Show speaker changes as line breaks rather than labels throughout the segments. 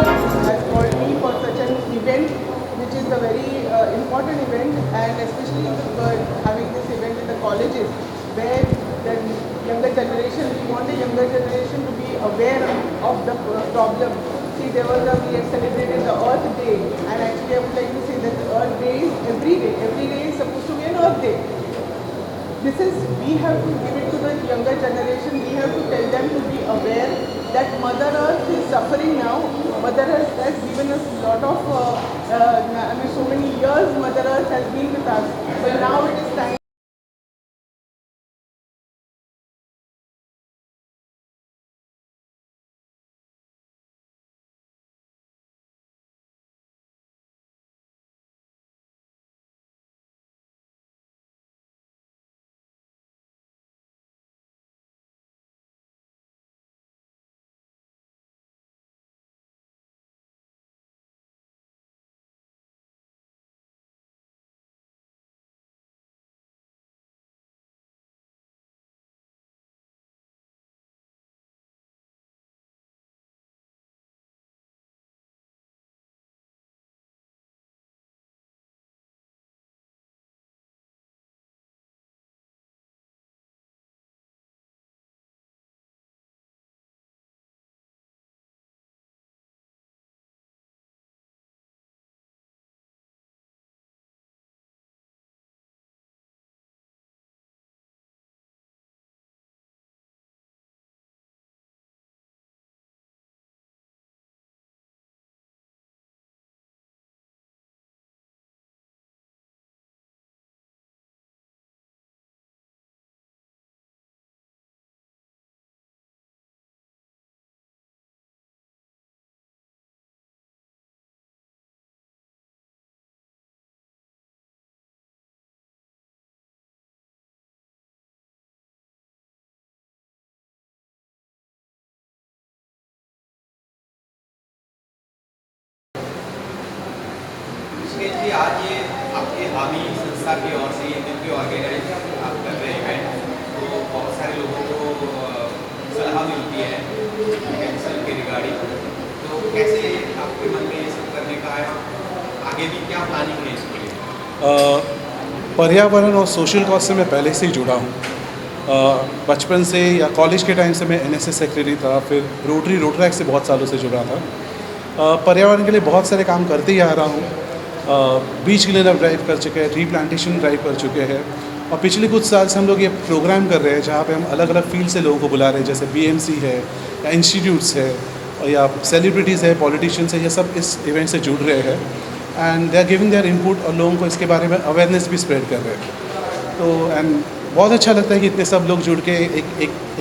has called me for such an event, which is a very important event, and especially having this event in the colleges, where the younger generation, we want the younger generation to be aware of the problem. See, we have celebrated the Earth Day, and actually I would like to say that the Earth Day is every day. Every day is supposed to be an Earth Day. We have to give it to the younger generation. We have to tell them to be aware that Mother Earth is suffering now. Mother Earth has given us a lot of, so many years Mother Earth has been with us. But now it is time.
जी आज ये आपके हामी संस्था की ओर से ये मिलकर organise आप कर रहे हैं तो बहुत सारे लोगों को सलाह मिलती है कैंसर के रिगार्डिंग, तो कैसे आपके मन में ये सब करने का है, आगे भी क्या प्लानिंग है इसके लिए?
पर्यावरण और सोशल कॉज से मैं पहले से ही जुड़ा हूँ। बचपन से या कॉलेज के टाइम से मैं एनएसएस सेक्रेटरी था, फिर रोटरैक्ट से बहुत सालों से जुड़ा था। पर्यावरण के लिए बहुत सारे काम करते ही आ रहा हूँ। बीच क्लीन अप ड्राइव कर चुके हैं, ट्री प्लांटेशन ड्राइव कर चुके हैं, और पिछले कुछ साल से हम लोग ये प्रोग्राम कर रहे हैं जहाँ पे हम अलग अलग फील्ड से लोगों को बुला रहे हैं, जैसे बीएमसी है या इंस्टीट्यूट्स है और या सेलिब्रिटीज़ है, पॉलिटिशियंस है, ये सब इस इवेंट से जुड़ रहे हैं and they are giving their input और लोगों को इसके बारे में अवेयरनेस भी स्प्रेड कर रहे हैं। तो एंड बहुत अच्छा लगता है कि इतने सब लोग जुड़ के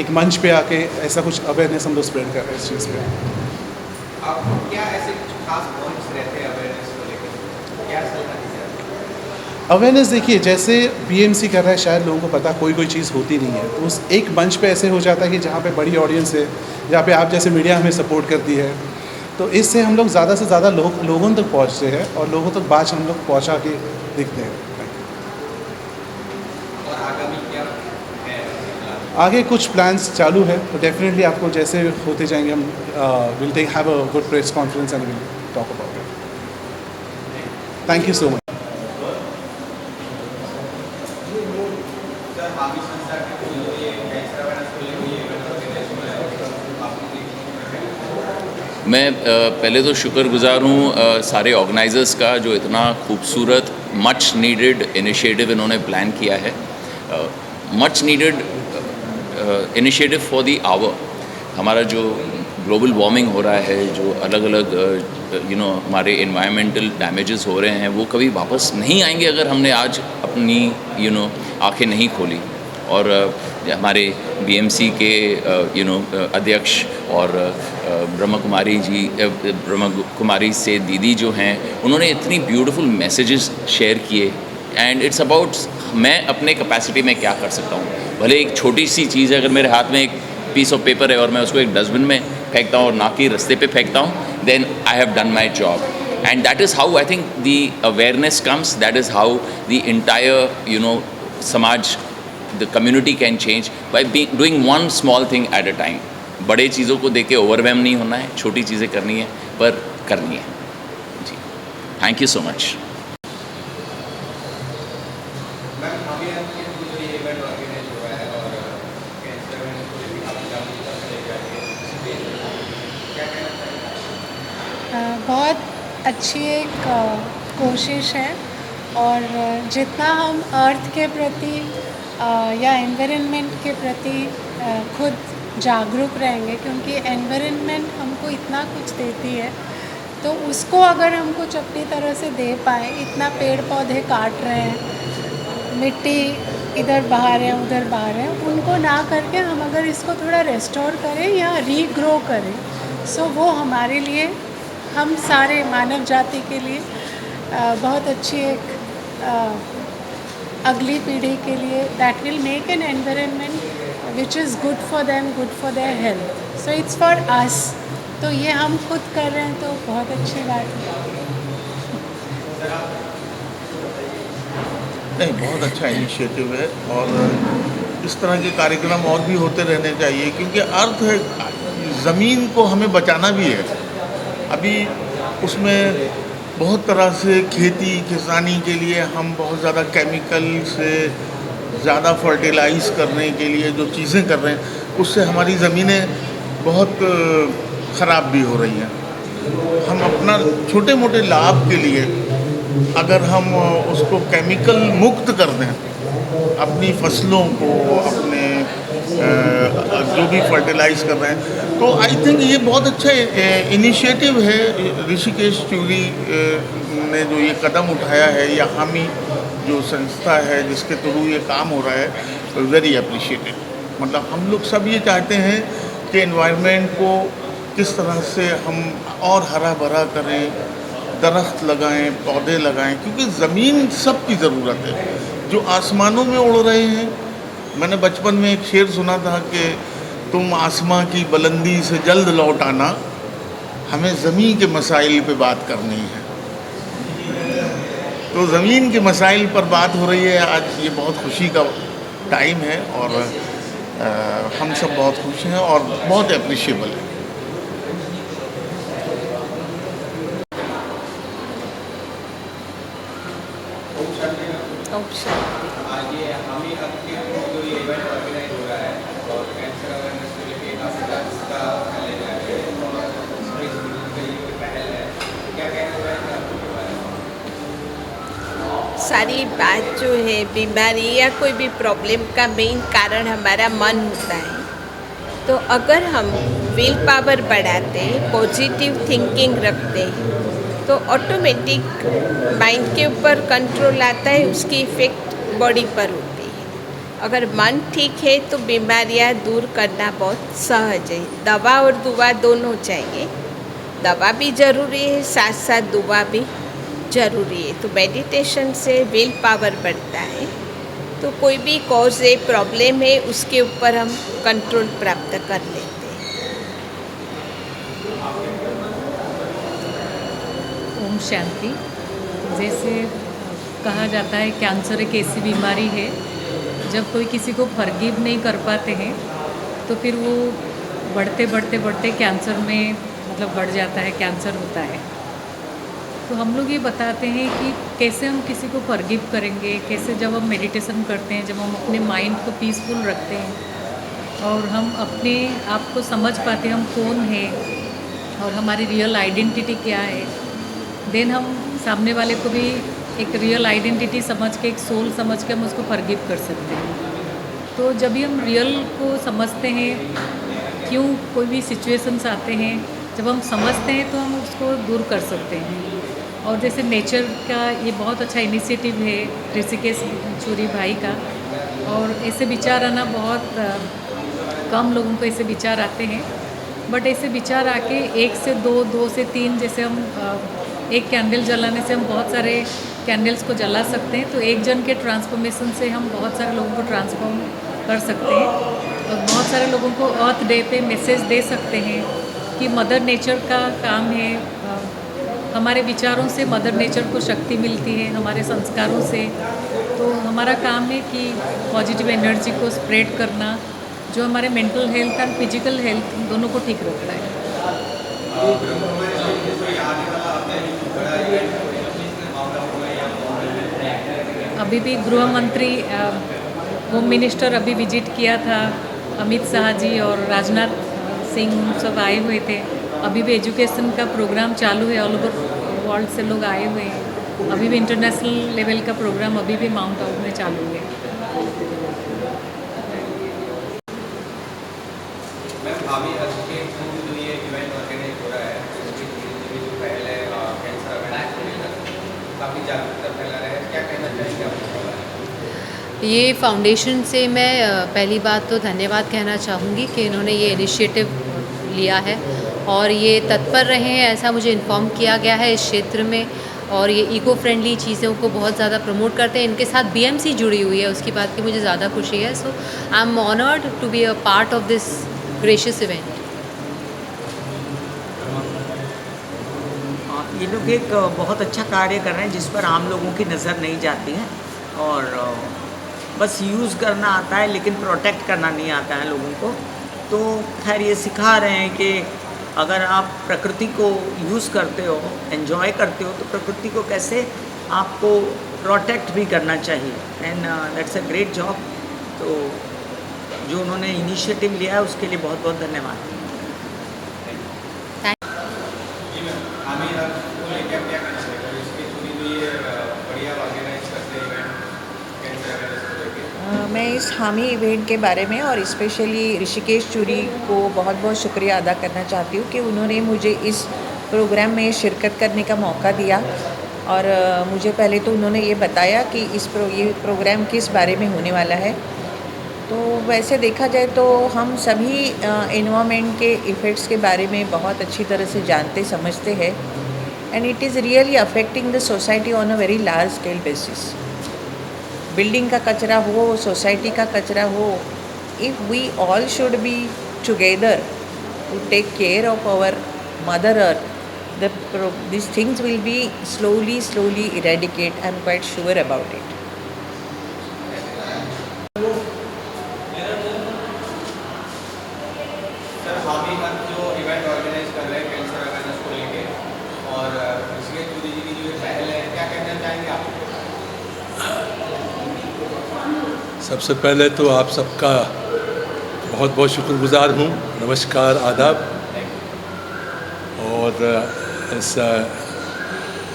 एक मंच पे आके ऐसा कुछ अवेयरनेस हम लोग स्प्रेड कर रहे हैं इस चीज़ पे।
आप क्या ऐसे खास पॉइंट्स रहते हैं अवेयरनेस को लेकर, क्या सलाह दीजिए?
अवेयरनेस देखिए, जैसे बीएमसी कर रहा है, शायद लोगों को पता कोई चीज़ होती नहीं है, तो उस एक मंच पे ऐसे हो जाता है कि जहाँ पे बड़ी ऑडियंस है, जहाँ पे आप जैसे मीडिया हमें सपोर्ट करती है, तो इससे हम लोग ज़्यादा से ज़्यादा लोगों तक पहुँचते हैं और लोगों तक बात हम लोग पहुँचा के दिखते हैं।
और आगामी क्या है?
आगे कुछ प्लान्स चालू है, तो डेफिनेटली आपको जैसे होते जाएंगे हम will have a good press conference and will talk about it. Thank you so much.
मैं पहले तो शुक्रगुजार हूँ सारे ऑर्गेनाइजर्स का, जो इतना खूबसूरत मच नीडेड इनिशिएटिव इन्होंने प्लान किया है। Much needed initiative for the hour. हमारा जो ग्लोबल वार्मिंग हो रहा है, जो अलग अलग हमारे इन्वायरमेंटल डैमेजेस हो रहे हैं, वो कभी वापस नहीं आएंगे अगर हमने आज अपनी आंखें नहीं खोली। और हमारे बीएमसी के अध्यक्ष और ब्रह्म कुमारी से दीदी जो हैं, उन्होंने इतनी ब्यूटीफुल मैसेजेस शेयर किए। एंड इट्स अबाउट मैं अपने कैपेसिटी में क्या कर सकता हूँ। भले एक छोटी सी चीज़ है, अगर मेरे हाथ में एक पीस ऑफ पेपर है और मैं उसको एक डस्टबिन में फेंकता हूँ और ना कि रास्ते पे फेंकता हूँ, then I have done my job. And that is how I think the awareness comes, that is how the entire समाज, the community can change by doing one small thing at a time. बड़े चीज़ों को देख के overwhelm नहीं होना है, छोटी चीज़ें करनी है पर करनी है जी। Thank you so much.
Ma'am अभी आपके जो ये इवेंट ऑर्गेनाइज हुआ है और कैंसर अवेयरनेस को लेकर काफ़ी जागरूकता चलेगा क्या कहना चाहिए?
बहुत अच्छी एक कोशिश है और जितना हम अर्थ के प्रति या एनवायरनमेंट के प्रति खुद जागरूक रहेंगे, क्योंकि एनवायरनमेंट हमको इतना कुछ देती है, तो उसको अगर हम कुछ अपनी तरह से दे पाए, इतना पेड़ पौधे काट रहे हैं, मिट्टी इधर बहा रहे हैं उधर बहा रहे हैं, उनको ना करके हम अगर इसको थोड़ा रेस्टोर करें या रीग्रो करें, सो वो हमारे लिए, हम सारे मानव जाति के लिए बहुत अच्छी एक अगली पीढ़ी के लिए that will make an environment which is good for them, good for their health, so it's for us. तो ये हम खुद कर रहे हैं तो बहुत अच्छी बात है।
नहीं, बहुत अच्छा इनिशिएटिव है और इस तरह के कार्यक्रम और भी होते रहने चाहिए, क्योंकि अर्थ है, ज़मीन को हमें बचाना भी है। अभी उसमें बहुत तरह से खेती किसानी के लिए हम बहुत ज़्यादा केमिकल से ज़्यादा फर्टिलाइज़ करने के लिए जो चीज़ें कर रहे हैं, उससे हमारी ज़मीनें बहुत ख़राब भी हो रही हैं। हम अपना छोटे मोटे लाभ के लिए अगर हम उसको केमिकल मुक्त कर दें, अपनी फसलों को, अपने जो भी फर्टिलाइज़ कर रहे हैं, तो आई थिंक ये बहुत अच्छा इनिशिएटिव है। ऋषिकेश चूरी ने जो ये कदम उठाया है, या हामी जो संस्था है जिसके थ्रू ये काम हो रहा है, वेरी अप्रिशिएटेड। मतलब हम लोग सब ये चाहते हैं कि एनवायरनमेंट को किस तरह से हम और हरा भरा करें, दरख्त लगाएं, पौधे लगाएं, क्योंकि ज़मीन सबकी ज़रूरत है। जो आसमानों में उड़ रहे हैं, मैंने बचपन में एक शेर सुना था कि तुम आसमां की बुलंदी से जल्द लौट आना, हमें ज़मीन के मसाइल पे बात करनी है। तो ज़मीन के मसाइल पर बात हो रही है आज। ये बहुत खुशी का टाइम है और हम सब बहुत खुश हैं और बहुत अप्रिशिएबल है।
आज ये हामी आपके जो ये इवेंट ऑर्गेनाइज हो रहा है और कैंसर अवेयरनेस को लेकर काफ़ी जागरूकता फैले जा रही है और स्पेस की ये पहल है, क्या कहना चाहेंगे आपको के बारे में?
सारी बात जो है, बीमारी या कोई भी प्रॉब्लम का मेन कारण हमारा मन होता है। तो अगर हम विल पावर बढ़ाते हैं, पॉजिटिव थिंकिंग रखते हैं, तो ऑटोमेटिक माइंड के ऊपर कंट्रोल आता है, उसकी इफ़ेक्ट बॉडी पर होती है। अगर मन ठीक है तो बीमारियां दूर करना बहुत सहज है। दवा और दुआ दोनों चाहिए, दवा भी ज़रूरी है, साथ साथ दुआ भी ज़रूरी है। तो मेडिटेशन से विल पावर बढ़ता है, तो कोई भी कॉज है, प्रॉब्लम है, उसके ऊपर हम कंट्रोल प्राप्त कर लेते हैं।
ओम शांति। जैसे कहा जाता है कैंसर एक ऐसी बीमारी है, जब कोई किसी को फॉरगिव नहीं कर पाते हैं तो फिर वो बढ़ते बढ़ते बढ़ते कैंसर में मतलब बढ़ जाता है, कैंसर होता है। तो हम लोग ये बताते हैं कि कैसे हम किसी को फॉरगिव करेंगे, कैसे जब हम मेडिटेशन करते हैं, जब हम अपने माइंड को पीसफुल रखते हैं और हम अपने आप को समझ पाते हैं हम कौन हैं और हमारी रियल आइडेंटिटी क्या है, देन हम सामने वाले को भी एक रियल आइडेंटिटी समझ के, एक सोल समझ के हम उसको फॉरगिव कर सकते हैं। तो जब भी हम रियल को समझते हैं, क्यों कोई भी सिचुएशंस आते हैं, जब हम समझते हैं तो हम उसको दूर कर सकते हैं। और जैसे नेचर का ये बहुत अच्छा इनिशिएटिव है ऋषिकेश चूरी भाई का, और ऐसे विचार आना बहुत कम लोगों को ऐसे विचार आते हैं, बट ऐसे विचार आके 1 से 2, 2 से 3, जैसे हम एक कैंडल जलाने से हम बहुत सारे कैंडल्स को जला सकते हैं। तो एक जन के ट्रांसफॉर्मेशन से हम बहुत सारे लोगों को ट्रांसफॉर्म कर सकते हैं और बहुत सारे लोगों को अर्थ डे पे मैसेज दे सकते हैं कि मदर नेचर का काम है। हमारे विचारों से मदर नेचर को शक्ति मिलती है, हमारे संस्कारों से। तो हमारा काम है कि पॉजिटिव एनर्जी को स्प्रेड करना, जो हमारे मेंटल हेल्थ और फिजिकल हेल्थ दोनों को ठीक रखता है। अभी भी गृह मंत्री होम मिनिस्टर अभी विजिट किया था, अमित शाह जी और राजनाथ सिंह सब आए हुए थे। अभी भी एजुकेशन का प्रोग्राम चालू है, ऑल ओवर वर्ल्ड से लोग आए हुए हैं। अभी भी इंटरनेशनल लेवल का प्रोग्राम अभी भी माउंट आबू में चालू है।
मैम अभी के जो ये इवेंट ऑर्गेनाइज हो रहा है, उसकी जो पहले कैंसर अवेयरनेस को लेकर काफ़ी जागरूकता फैला रहा है, क्या कहना चाहेंगे आप?
ये फाउंडेशन से मैं पहली बात तो धन्यवाद कहना चाहूँगी कि इन्होंने ये इनिशिएटिव लिया है और ये तत्पर रहे हैं, ऐसा मुझे इन्फॉर्म किया गया है इस क्षेत्र में। और ये इको फ्रेंडली चीज़ों को बहुत ज़्यादा प्रमोट करते हैं। इनके साथ बीएमसी जुड़ी हुई है, उसकी बात की मुझे ज़्यादा खुशी है। So I am honoured to be a part of this gracious event.
ये लोग एक बहुत अच्छा कार्य कर रहे हैं जिस पर आम लोगों की नज़र नहीं जाती है और बस यूज़ करना आता है लेकिन प्रोटेक्ट करना नहीं आता है लोगों को। तो खैर ये सिखा रहे हैं कि अगर आप प्रकृति को यूज़ करते हो, एंजॉय करते हो, तो प्रकृति को कैसे आपको प्रोटेक्ट भी करना चाहिए। And that's a great job. तो जो उन्होंने इनिशिएटिव लिया है उसके लिए बहुत बहुत धन्यवाद।
मैं इस हामी इवेंट के बारे में और स्पेशली ऋषिकेश चूरी को बहुत बहुत शुक्रिया अदा करना चाहती हूँ कि उन्होंने मुझे इस प्रोग्राम में शिरकत करने का मौका दिया। और मुझे पहले तो उन्होंने ये बताया कि ये प्रोग्राम किस बारे में होने वाला है। तो वैसे देखा जाए तो हम सभी एनवायरनमेंट के इफ़ेक्ट्स के बारे में बहुत अच्छी तरह से जानते समझते हैं and it is really affecting the society on a very large scale basis. Building का कचरा हो, सोसाइटी का कचरा हो, if we all should be together to take care of our mother earth, these things will be slowly eradicate. I'm quite sure about it.
Sir हामी जो event organise कर रहे हैं कैंसर अवेयरनेस को लेके और ऋषिकेश चूरी जी की जो पहल है, क्या कहना चाहेंगे आप?
सबसे पहले तो आप सबका बहुत बहुत शुक्रगुजार हूँ। नमस्कार, आदाब। और इस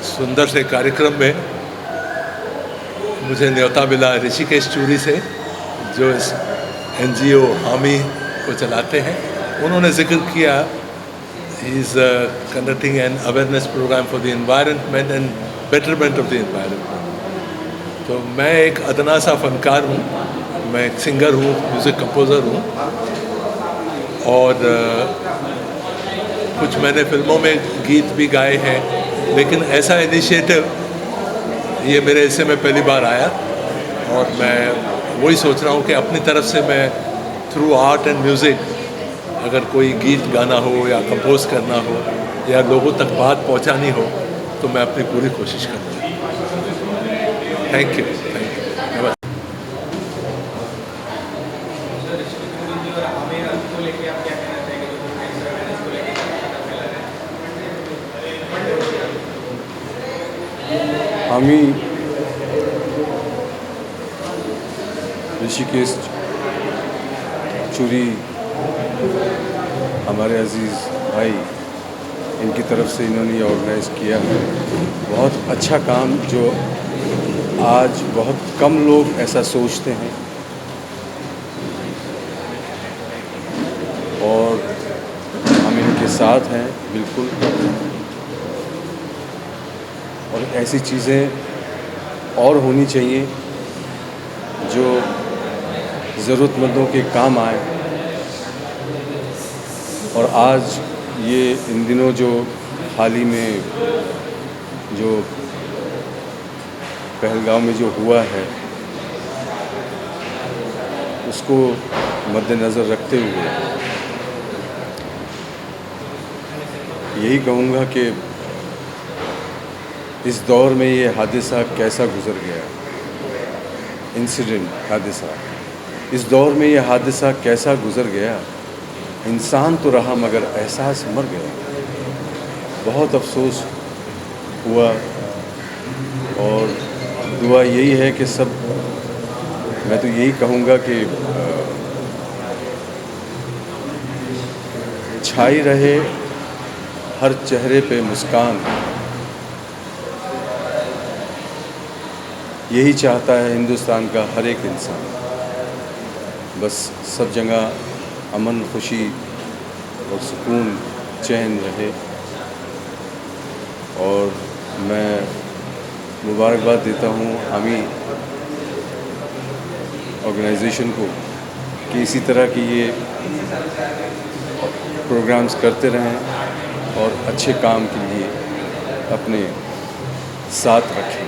सुंदर से कार्यक्रम में मुझे न्योता मिला ऋषिकेश चूरी से, जो इस NGO हामी को चलाते हैं। उन्होंने जिक्र किया he is conducting an awareness programme for the environment and betterment of the environment. तो मैं एक अदना सा फनकार हूँ, मैं एक सिंगर हूँ, म्यूज़िक कंपोज़र हूँ और कुछ मैंने फिल्मों में गीत भी गाए हैं। लेकिन ऐसा इनिशिएटिव ये मेरे हिस्से में पहली बार आया और मैं वही सोच रहा हूँ कि अपनी तरफ से मैं थ्रू आर्ट एंड म्यूज़िक अगर कोई गीत गाना हो या कंपोज करना हो या लोगों तक बात पहुँचानी हो तो मैं अपनी पूरी कोशिश करूँगा। Thank you.
हामी ऋषिकेश चूरी हमारे अजीज़ भाई, इनकी तरफ से इन्होंने ये ऑर्गेनाइज़ किया है। बहुत अच्छा काम, जो आज बहुत कम लोग ऐसा सोचते हैं और हम इनके साथ हैं बिल्कुल। और ऐसी चीज़ें और होनी चाहिए जो ज़रूरतमंदों के काम आए। और आज ये इन दिनों जो हाल ही में जो पहलगाम में जो हुआ है उसको मद्देनज़र रखते हुए यही कहूँगा कि इस दौर में ये हादसा कैसा गुज़र गया, इंसिडेंट हादसा, इस दौर में ये हादसा कैसा गुज़र गया, इंसान तो रहा मगर एहसास मर गया। बहुत अफसोस हुआ और दुआ यही है कि सब, मैं तो यही कहूँगा कि छाई रहे हर चेहरे पे मुस्कान, यही चाहता है हिंदुस्तान का हर एक इंसान। बस सब जगह अमन, खुशी और सुकून, चैन रहे। और मैं मुबारकबाद देता हूँ हामी ऑर्गेनाइजेशन को कि इसी तरह की ये प्रोग्राम्स करते रहें और अच्छे काम के लिए अपने साथ रखें।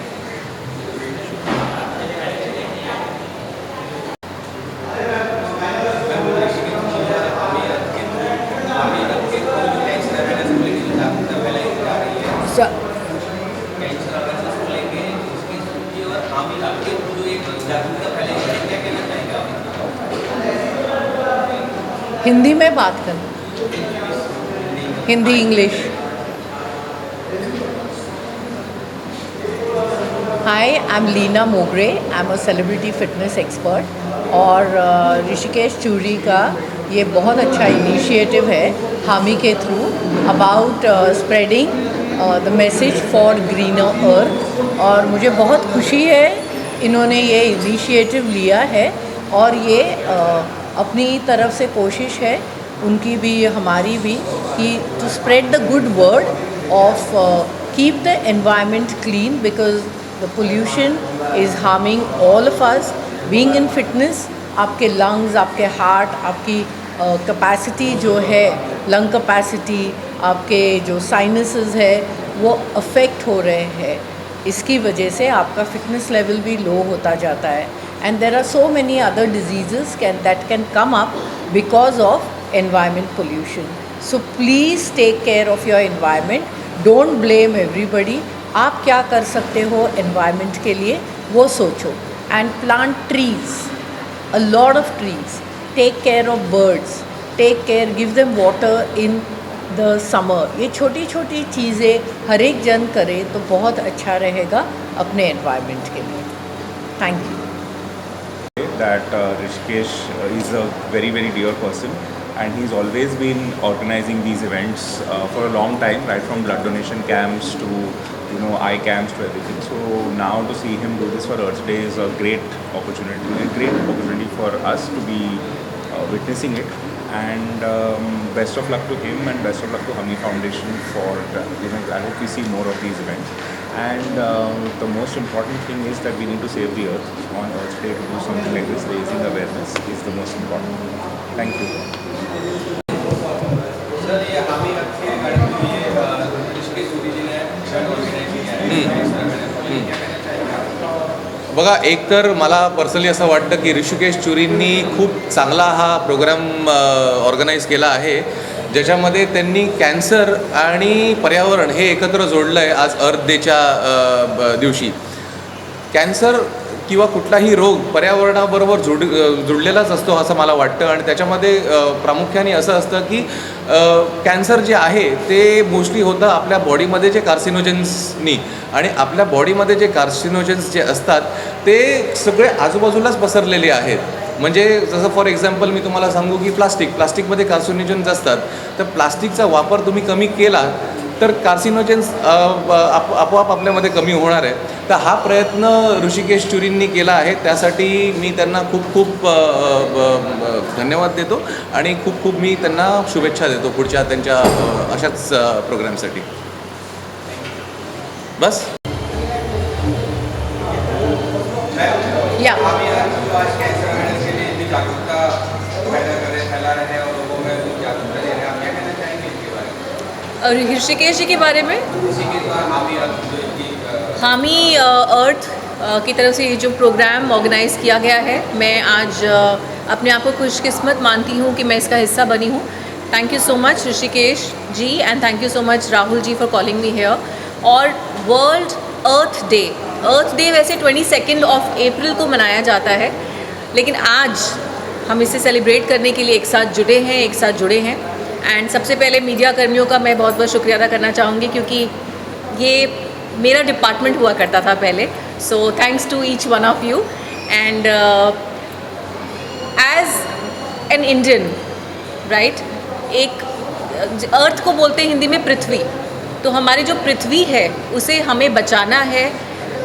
हिंदी में बात करें, Hindi English. Hi, I am Leena Mogre, I am a celebrity fitness expert. और ऋषिकेश चूरी का ये बहुत अच्छा इनिशिएटिव है हामी के through about spreading the message for greener earth. और मुझे बहुत खुशी है इन्होंने ये इनिशिएटिव लिया है और ये अपनी तरफ से कोशिश है उनकी भी हमारी भी कि to spread the good word of keep the environment clean because the pollution is harming all of us. Being in fitness, आपके लंग्स, आपके हार्ट, आपकी कैपेसिटी जो है, लंग कैपेसिटी, आपके जो साइनसेस है वो अफेक्ट हो रहे हैं। इसकी वजह से आपका फिटनेस लेवल भी लो होता जाता है। And there are so many other diseases that can come up because of environment pollution. So please take care of your environment. Don't blame everybody. आप क्या कर सकते हो environment के लिए वो सोचो। And plant trees, a lot of trees. Take care of birds. Take care, give them water in the summer. ये छोटी छोटी चीज़ें हर एक जन करे तो बहुत अच्छा रहेगा अपने environment के लिए। Thank you.
That Rishikesh is a very dear person and he's always been organizing these events for a long time, right from blood donation camps to eye camps to everything. So now to see him do this for Earth Day is a great opportunity for us to be witnessing it. And best of luck to him and best of luck to Hami Foundation for I hope we see more of these events. And the most important thing is that we need to save the earth. On Earth Day to do something like this, raising awareness is the most important. Thank you.
Sir, ये हामी के regarding ये ऋषिकेश चूरी जी ने organise किया है, क्या कहना चाहेंगे?
बघा, एक तर मला पर्सनली असं वाटतं की ऋषिकेश चूरींनी खूप चांगला हा प्रोग्राम ऑर्गनाईज केला आहे, ज्याच्यामध्ये त्यांनी कॅन्सर आणि पर्यावरण हे एकत्र जोडलं आहे. आज अर्थ डेच्या दिवशी कॅन्सर किंवा कुठलाही रोग पर्यावरणाबरोबर जुडलेलाच असतो असं मला वाटतं. आणि त्याच्यामध्ये प्रामुख्याने असं असतं की कॅन्सर जे आहे ते मोस्टली होतं आपल्या बॉडीमध्ये जे कार्सिनोजेन्सनी, आणि आपल्या बॉडीमध्ये जे कार्सिनोजेन्स जे असतात ते सगळे आजूबाजूलाच पसरलेले आहेत. म्हणजे जसं फॉर एक्झाम्पल मी तुम्हाला सांगू की प्लास्टिकमध्ये कार्सिनोजेन्स असतात, तर प्लास्टिकचा वापर तुम्ही कमी केला तर कार्सिनोजेन्स आपोआप आपल्यामध्ये कमी होणार आहे. तर हा प्रयत्न ऋषिकेश चूरींनी केला आहे, त्यासाठी मी त्यांना खूप धन्यवाद देतो आणि खूप मी त्यांना शुभेच्छा देतो पुढच्या त्यांच्या अशाच प्रोग्रामसाठी. बस
या
और ऋषिकेश जी के बारे में हामी अर्थ की तरफ से ये जो प्रोग्राम ऑर्गेनाइज़ किया गया है, मैं आज अपने आप को खुशकिस्मत मानती हूँ कि मैं इसका हिस्सा बनी हूँ. Thank you so much Rishikesh ji and thank you so much Rahul ji for calling me here. और वर्ल्ड अर्थ डे वैसे 22 अप्रैल को मनाया जाता है, लेकिन आज हम इसे सेलिब्रेट करने के लिए एक साथ जुड़े हैं एंड सबसे पहले मीडिया कर्मियों का मैं बहुत बहुत शुक्रिया अदा करना चाहूँगी, क्योंकि ये मेरा डिपार्टमेंट हुआ करता था पहले. So thanks to each one of you. And as an Indian, right, एक अर्थ को बोलते हैं हिंदी में पृथ्वी, तो हमारी जो पृथ्वी है उसे हमें बचाना है,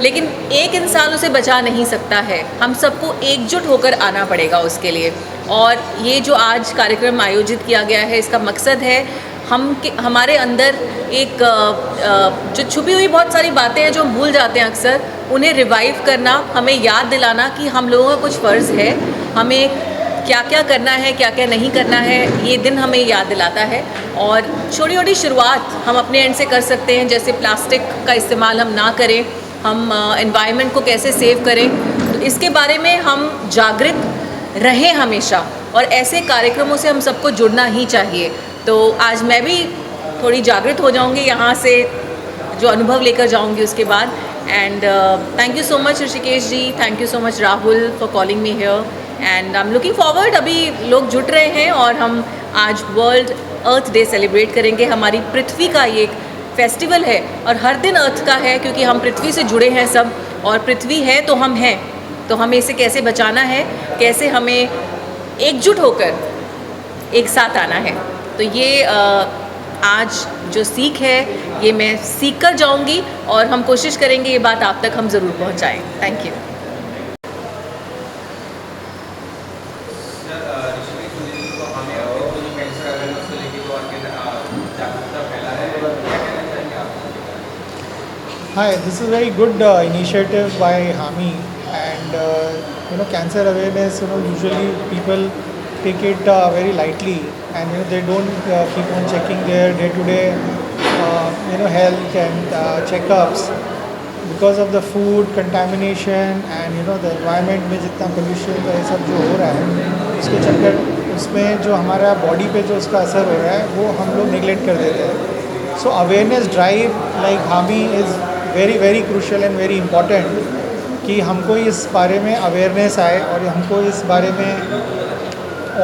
लेकिन एक इंसान उसे बचा नहीं सकता है, हम सबको एकजुट होकर आना पड़ेगा उसके लिए. और ये जो आज कार्यक्रम आयोजित किया गया है, इसका मकसद है हमारे अंदर एक जो छुपी हुई बहुत सारी बातें हैं जो हम भूल जाते हैं अक्सर, उन्हें रिवाइव करना, हमें याद दिलाना कि हम लोगों का कुछ फ़र्ज़ है, हमें क्या क्या करना है, क्या क्या नहीं करना है, ये दिन हमें याद दिलाता है. और छोटी छोटी शुरुआत हम अपने एंड से कर सकते हैं, जैसे प्लास्टिक का इस्तेमाल हम ना करें, हम एनवायरनमेंट को कैसे सेव करें, तो इसके बारे में हम जागृत रहें हमेशा, और ऐसे कार्यक्रमों से हम सबको जुड़ना ही चाहिए. तो आज मैं भी थोड़ी जागृत हो जाऊंगी यहाँ से, जो अनुभव लेकर जाऊंगी उसके बाद. And thank you so much Rishikesh ji, thank you so much Rahul for calling me here. And I am looking forward, अभी लोग जुट रहे हैं और हम आज वर्ल्ड अर्थ डे सेलिब्रेट करेंगे. हमारी पृथ्वी का ये एक फेस्टिवल है और हर दिन अर्थ का है, क्योंकि हम पृथ्वी से जुड़े हैं सब, और पृथ्वी है तो हम हैं, तो हमें इसे कैसे बचाना है, कैसे हमें एकजुट होकर एक साथ आना है. तो ये आज जो सीख है ये मैं सीख कर जाऊँगी, और हम कोशिश करेंगे ये बात आप तक हम ज़रूर पहुँचाएँ. Thank you.
Hi, this is a very good initiative by HAMI, and cancer awareness, usually people take it very lightly, and they don't keep on checking their day-to-day health and checkups because of the food contamination and the environment में जितना pollution ये सब जो हो रहा है, उसके चक्कर उसमें जो हमारा बॉडी पे जो उसका असर हो रहा है वो हम लोग नेगलेक्ट कर देते हैं. So awareness drive like HAMI is very very crucial and very important कि हमको इस बारे में अवेयरनेस आए और हमको इस बारे में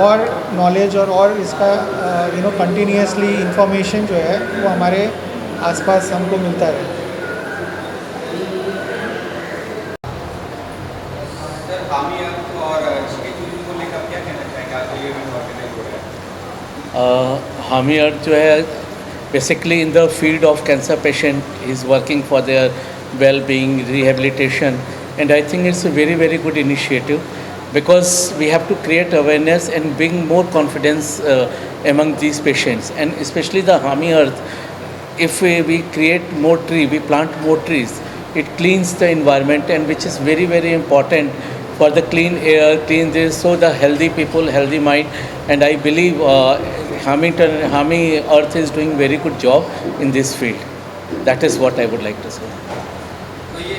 और नॉलेज और इसका कंटिन्यूसली इंफॉर्मेशन जो है वो हमारे आसपास हमको मिलता रहे.
हामी अर्थ जो है basically in the field of cancer patient is working for their well-being, rehabilitation, and I think it's a very very good initiative, because we have to create awareness and bring more confidence among these patients, and especially the HAMI Earth. If we create more tree, we plant more trees, it cleans the environment, and which is very very important for the clean air, clean this, so the healthy people, healthy mind, and I believe HAMI Earth is doing very good job in this field. That is what I would like to say.
तो ये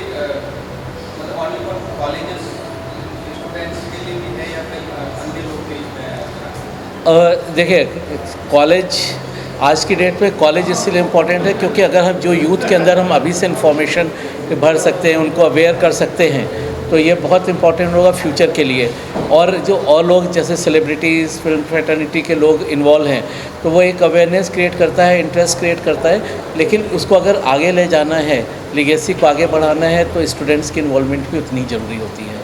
मतलब only for colleges students के लिए भी है या फिर अन्य लोग भी इसमें?
देखिए, कॉलेज आज की डेट में कॉलेज इसलिए इम्पोर्टेंट है क्योंकि अगर हम जो यूथ के अंदर हम अभी से इंफॉर्मेशन भर सकते हैं, उनको अवेयर कर सकते हैं, तो ये बहुत इम्पोर्टेंट होगा फ्यूचर के लिए. और जो और लोग जैसे सेलिब्रिटीज़, फिल्म फ्रेटर्निटी के लोग इन्वॉल्व हैं, तो वो एक अवेयरनेस क्रिएट करता है, इंटरेस्ट क्रिएट करता है, लेकिन उसको अगर आगे ले जाना है, लीगेसी को आगे बढ़ाना है, तो स्टूडेंट्स की इन्वॉल्वमेंट भी उतनी ज़रूरी होती है.